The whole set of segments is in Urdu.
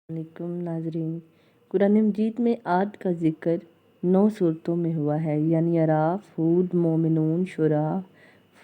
علیکم ناظرین، قرآن مجید میں عاد کا ذکر 9 صورتوں میں ہوا ہے، یعنی اعراف، ہود، مومنون، شعراء،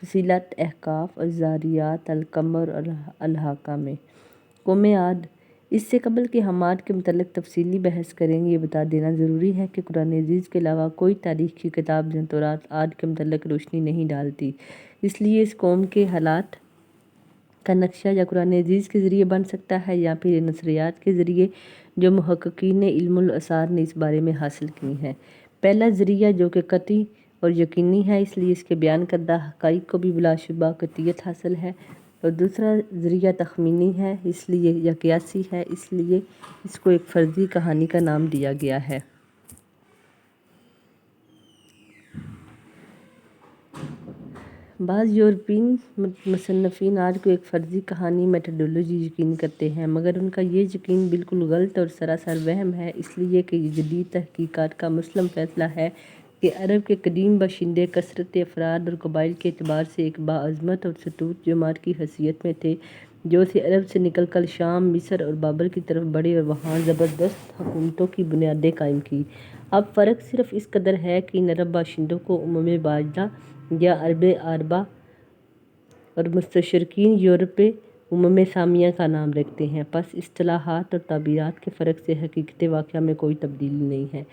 فصیلت، احقاف، الذاریات، القمر اور الحاقہ میں۔ قوم عاد۔ اس سے قبل کہ ہم عاد کے متعلق تفصیلی بحث کریں، یہ بتا دینا ضروری ہے کہ قرآن عزیز کے علاوہ کوئی تاریخ کی کتاب یا تورات عاد کے متعلق روشنی نہیں ڈالتی۔ اس لیے اس قوم کے حالات کا نقشہ یا قرآن عزیز کے ذریعے بن سکتا ہے یا پھر نظریات کے ذریعے جو محققین علم الاثار نے اس بارے میں حاصل کی ہیں۔ پہلا ذریعہ جو کہ قطعی اور یقینی ہے، اس لیے اس کے بیان کردہ حقائق کو بھی بلا شبہ قطعیت حاصل ہے، اور دوسرا ذریعہ تخمینی ہے اس لیے یا قیاسی ہے، اس لیے اس کو ایک فرضی کہانی کا نام دیا گیا ہے۔ بعض یورپی مصنفین عاد کو ایک فرضی کہانی میتھڈولوجی یقین کرتے ہیں، مگر ان کا یہ یقین بالکل غلط اور سراسر وہم ہے، اس لیے کہ یہ جدید تحقیقات کا مسلم فیصلہ ہے کہ عرب کے قدیم باشندے کثرت افراد اور قبائل کے اعتبار سے ایک باعظمت اور ستوت جماعت کی حیثیت میں تھے، جو اسے عرب سے نکل کر شام، مصر اور بابل کی طرف بڑھے اور وہاں زبردست حکومتوں کی بنیادیں قائم کی۔ اب فرق صرف اس قدر ہے کہ ان عرب باشندوں کو باجدہ یا عرب آربا اور مستشرقین یورپ سامیہ کا نام رکھتے ہیں، پس اصطلاحات اور تعبیرات کے فرق سے حقیقت واقعہ میں کوئی تبدیلی نہیں ہے۔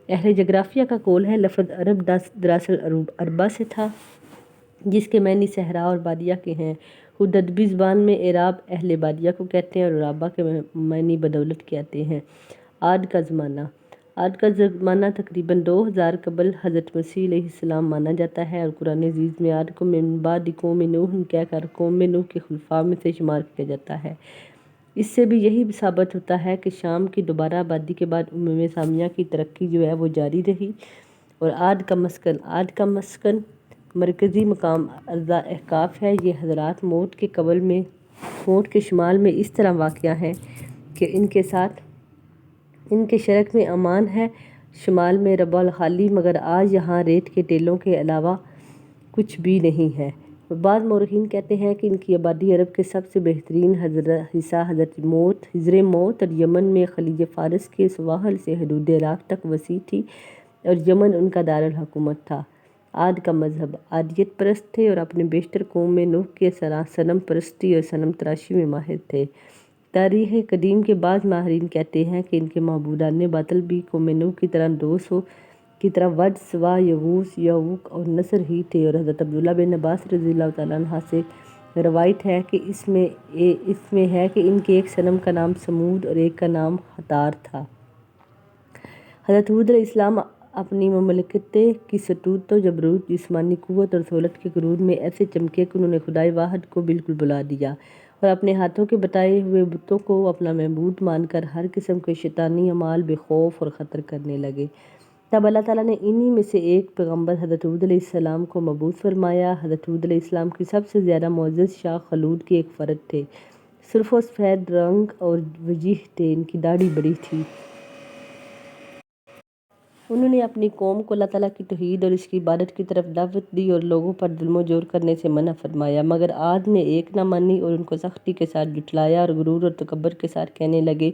اہل جغرافیہ کا قول ہے لفظ عرب دراصل اربا سے تھا، جس کے معنی صحرا اور بادیہ کے ہیں۔ خود ادبی زبان میں اعراب اہل بادیہ کو کہتے ہیں اور رابا کے معنی بدولت کے آتے ہیں۔ عاد کا زمانہ۔ عاد کا زمانہ تقریباً 2000 قبل حضرت مسیح علیہ السلام مانا جاتا ہے، اور قرآن عزیز میں عاد کو من بعد قوم نوح کہہ کر قوم نوح کے خلفاء میں سے شمار کیا جاتا ہے۔ اس سے بھی یہی ثابت ہوتا ہے کہ شام کی دوبارہ آبادی کے بعد سامیہ کی ترقی جو ہے وہ جاری رہی، اور عاد کا مسکن مرکزی مقام ارض احقاف ہے۔ یہ حضرات موت کے شمال میں اس طرح واقع ہیں کہ ان کے شرق میں عمان ہے، شمال میں ربع الخالی، مگر آج یہاں ریت کے ٹیلوں کے علاوہ کچھ بھی نہیں ہے۔ بعض مورخین کہتے ہیں کہ ان کی آبادی عرب کے سب سے بہترین حصہ حضر موت اور یمن میں خلیج فارس کے سواحل سے حدود عراق تک وسیع تھی، اور یمن ان کا دارالحکومت تھا۔ عاد کا مذہب۔ عادیت پرست تھے اور اپنے بیشتر قوم نوح کے صنم پرستی اور صنم تراشی میں ماہر تھے۔ تاریخ قدیم کے بعض ماہرین کہتے ہیں کہ ان کے معبودان باطل بھی قوم نوح کی طرح ود، سوا، یغوث، یعوق اور نصر ہی تھے، اور حضرت عبداللہ بن عباس رضی اللہ تعالیٰ عنہ سے روایت ہے کہ اس میں ہے کہ ان کے ایک صنم کا نام سمود اور ایک کا نام ہتار تھا۔ حضرت ہود علیہ السلام اپنی مملکت کی سطوت و جبروت، جسمانی قوت اور سہولت کے غرور میں ایسے چمکے کہ انہوں نے خدائے واحد کو بالکل بھلا دیا، اور اپنے ہاتھوں کے بتائے ہوئے بتوں کو اپنا معبود مان کر ہر قسم کے شیطانی اعمال بے خوف اور خطر کرنے لگے۔ تب اللہ تعالیٰ نے انہی میں سے ایک پیغمبر حضرت ہود علیہ السلام کو مبعوث فرمایا۔ حضرت ہود علیہ السلام کی سب سے زیادہ معزز شاخ خلود کے ایک فرد تھے، سرخ و سفید رنگ اور وجیح تھے، ان کی داڑھی بڑی تھی۔ انہوں نے اپنی قوم کو اللہ تعالیٰ کی توحید اور اس کی عبادت کی طرف دعوت دی اور لوگوں پر ظلم و جور کرنے سے منع فرمایا، مگر عاد نے ایک نہ مانی اور ان کو سختی کے ساتھ جھٹلایا اور غرور اور تکبر کے ساتھ کہنے لگے،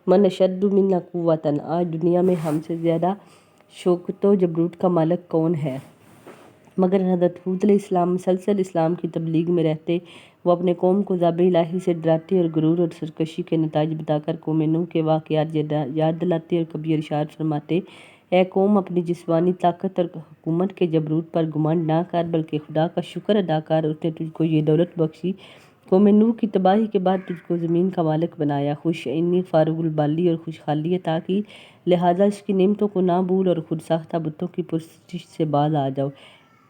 من اشد منا قوۃ، آج دنیا میں ہم سے زیادہ شوکت و جبروت کا مالک کون ہے؟ مگر حضرت ہود علیہ السلام مسلسل اسلام کی تبلیغ میں رہتے، وہ اپنے قوم کو عذاب الہی سے ڈراتے اور غرور اور سرکشی کے نتائج بتا کر قوم نوح کے واقعات یاد دلاتے اور کبھی ارشاد فرماتے، اے قوم، اپنی جسمانی طاقت اور حکومت کے جبروت پر گمان نہ کر بلکہ خدا کا شکر ادا کر، اس نے تجھ کو یہ دولت بخشی، قوم نوح کی تباہی کے بعد تجھ کو زمین کا مالک بنایا، خوش عینی، فارغ البالی اور خوشحالی عطا کی، لہٰذا اس کی نعمتوں کو نہ بھول اور خود ساختہ بتوں کی پرستش سے باز آ جاؤ۔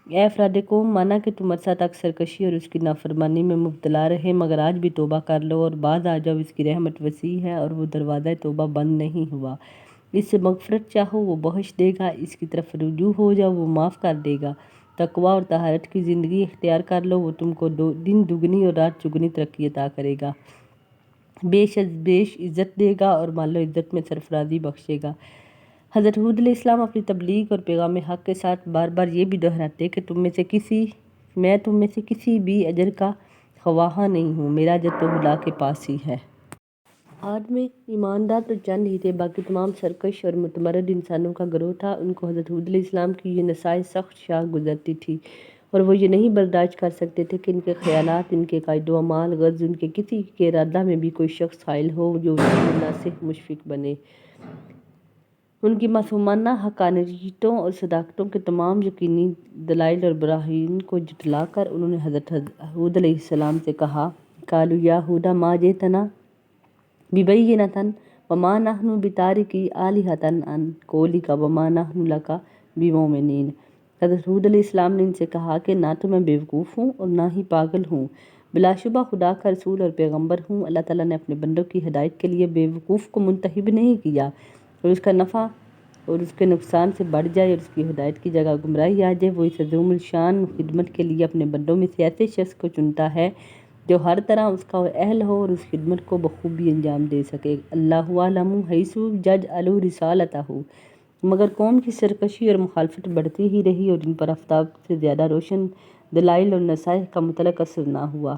اے افراد قوم، مانا کہ تم عرصہ تک سرکشی اور اس کی نافرمانی میں مبتلا رہے، مگر آج بھی توبہ کر لو اور باز آ جاؤ، اس کی رحمت وسیع ہے اور وہ دروازہ توبہ بند نہیں ہوا۔ اس سے مغفرت چاہو وہ بخش دے گا، اس کی طرف رجوع ہو جاؤ وہ معاف کر دے گا، تقویٰ اور طہارت کی زندگی اختیار کر لو وہ تم کو دن دگنی اور رات چگنی ترقی عطا کرے گا، بیش از بیش عزت دے گا اور مال و عزت میں سرفرازی بخشے گا۔ حضرت ہود علیہ السلام اپنی تبلیغ اور پیغام حق کے ساتھ بار بار یہ بھی دہراتے کہ میں تم میں سے کسی بھی اجر کا خواہاں نہیں ہوں، میرا اجر تو خدا کے پاس ہی ہے۔ عاد میں ایماندار تو چند ہی تھے، باقی تمام سرکش اور متمرد انسانوں کا گروہ تھا۔ ان کو حضرت ہود علیہ السلام کی یہ نصائح سخت شاق گزرتی تھی اور وہ یہ نہیں برداشت کر سکتے تھے کہ ان کے خیالات، ان کے قائد و اعمال، غرض ان کے کسی کے ارادہ میں بھی کوئی شخص حائل ہو جو ان کی ناصح مشفق بنے۔ ان کی معصومانہ حقانیتوں اور صداقتوں کے تمام یقینی دلائل اور براہین کو جھٹلا کر انہوں نے حضرت ہود علیہ السلام سے کہا، قالوا یا ہود ما جئتنا ببینۃ وما نحن بتارکی آلہتنا عن قولک وما نحن لک بمؤمنین۔ حضرت ہود علیہ السلام نے ان سے کہا کہ نہ تو میں بیوقوف ہوں اور نہ ہی پاگل ہوں، بلا شبہ خدا کا رسول اور پیغمبر ہوں۔ اللہ تعالیٰ نے اپنے بندوں کی ہدایت کے لیے بیوقوف کو منتخب نہیں کیا، اور اس کا نفع اور اس کے نقصان سے بڑھ جائے اور اس کی ہدایت کی جگہ گمراہی آ جائے، وہ اس عظیم الشان خدمت کے لیے اپنے بندوں میں سے ایسے شخص کو چنتا ہے جو ہر طرح اس کا اہل ہو اور اس خدمت کو بخوبی انجام دے سکے۔ اللہ اعلم حیث یجعل رسالتہ۔ مگر قوم کی سرکشی اور مخالفت بڑھتی ہی رہی اور ان پر آفتاب سے زیادہ روشن دلائل اور نصائح کا مطلق اثر نہ ہوا۔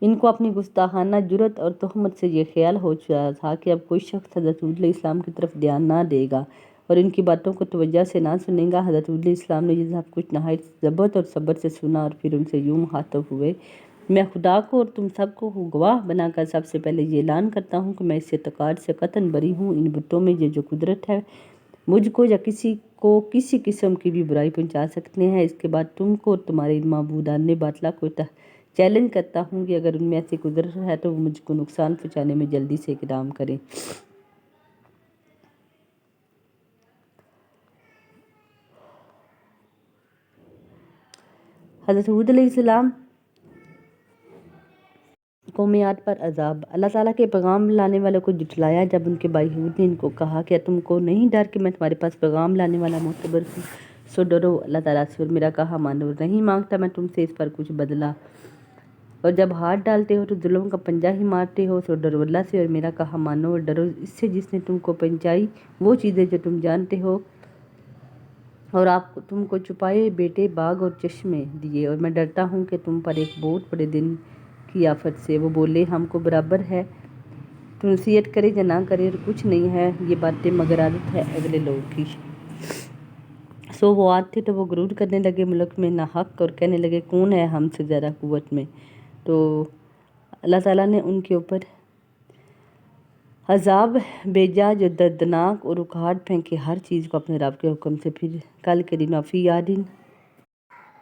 ان کو اپنی گستاخانہ جرات اور تہمت سے یہ خیال ہو چکا تھا کہ اب کوئی شخص حضرت ہود علیہ السلام کی طرف دھیان نہ دے گا اور ان کی باتوں کو توجہ سے نہ سنے گا۔ حضرت ہود علیہ السلام نے یہ سب کچھ نہایت ضبط اور صبر سے سنا اور پھر ان سے یوں مخاطب ہوئے، میں خدا کو اور تم سب کو گواہ بنا کر سب سے پہلے یہ اعلان کرتا ہوں کہ میں اس اعتقاد سے قطعاً بری ہوں، ان بتوں میں یہ جو قدرت ہے مجھ کو یا کسی کو کسی قسم کی بھی برائی پہنچا سکتے ہیں۔ اس کے بعد تم کو اور تمہارے ان معبودان باطلا کو چیلنج کرتا ہوں کہ اگر ان میں ایسی قدرت ہے تو وہ مجھ کو نقصان پہنچانے میں جلدی سے اقدام کریں۔ حضرت ہود علیہ السلام قومیات پر عذاب۔ اللہ تعالیٰ کے پیغام لانے والوں کو جھٹلایا۔ جب ان کے بھائی ہود نے ان کو کہا، کیا تم کو نہیں ڈر کہ میں تمہارے پاس پیغام لانے والا معتبر ہوں، سو ڈرو اللہ تعالیٰ سے اور میرا کہا مانو، اور نہیں مانگتا میں تم سے اس پر کچھ بدلہ، اور جب ہاتھ ڈالتے ہو تو ظلم کا پنجہ ہی مارتے ہو، سو ڈرو اللہ سے اور میرا کہا مانو، اور ڈرو اس سے جس نے تم کو پہنچائی وہ چیزیں جو تم جانتے ہو، اور تم کو چھپائے بیٹے باغ اور چشمے دیے، اور میں ڈرتا ہوں کہ تم پر ایک بہت بڑے دن کی آفت سے۔ وہ بولے، ہم کو برابر ہے تو نصیحت کرے یا نہ کرے، اور کچھ نہیں ہے یہ باتیں مگر عادت ہے اگلے لوگوں کی۔ سو وہ آتے تھے تو وہ غرور کرنے لگے ملک میں ناحق، اور کہنے لگے کون ہے ہم سے زیادہ قوت میں۔ تو اللہ تعالیٰ نے ان کے اوپر عذاب بھیجا جو دردناک اور اکھاڑ پھینکے ہر چیز کو اپنے رب کے حکم سے۔ پھر کل کے دن فی عاد،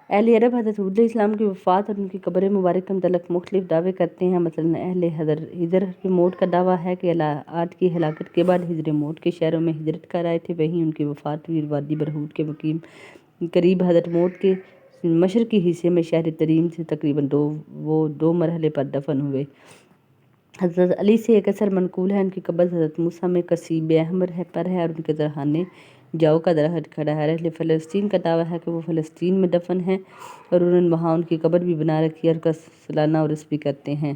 اہل عرب حضرت ہود علیہ السلام کی وفات اور ان کی قبر مبارک کے متعلق مختلف دعوے کرتے ہیں۔ مثلاً اہل ہجر موت کا دعویٰ ہے کہ عاد کی ہلاکت کے بعد ہجر موت کے شہروں میں ہجرت کر آئے تھے، وہیں ان کی وفات ہوئی اور وادی برہوت کے قریب حضرت موت کے مشرقی حصے میں شہر تریم سے تقریباً وہ 2 مرحلے پر دفن ہوئے۔ حضرت علی سے ایک اثر منقول ہے، ان کی قبر حضرت موسیٰ میں کثیب احمر پر ہے اور ان کے درخانے جو کا درخت کھڑا ہے۔ اہل فلسطین کا دعویٰ ہے کہ وہ فلسطین میں دفن ہیں اور انہوں نے وہاں ان کی قبر بھی بنا رکھی ہے اور کا سالانہ عرس بھی کرتے ہیں۔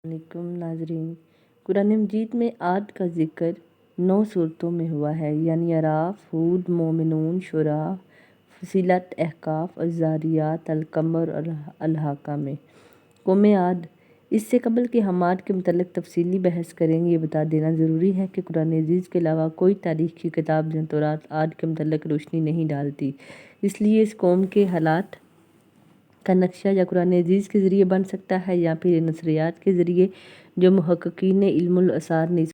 علیکم ناظرین، قرآن مجید میں عاد کا ذکر 9 صورتوں میں ہوا ہے، یعنی اعراف، ہود، مومنون، شعراء، فصلت، احقاف، الذاریات، القمر اور الحاقہ میں۔ قوم عاد۔ اس سے قبل کہ ہم عاد کے متعلق تفصیلی بحث کریں، یہ بتا دینا ضروری ہے کہ قرآن عزیز کے علاوہ کوئی تاریخ کی کتاب یا تورات عاد کے متعلق روشنی نہیں ڈالتی۔ اس لیے اس قوم کے حالات کا نقشہ یا قرآن عزیز کے ذریعے بن سکتا ہے یا پھر نظریات کے ذریعے جو محققین علم الاثار نے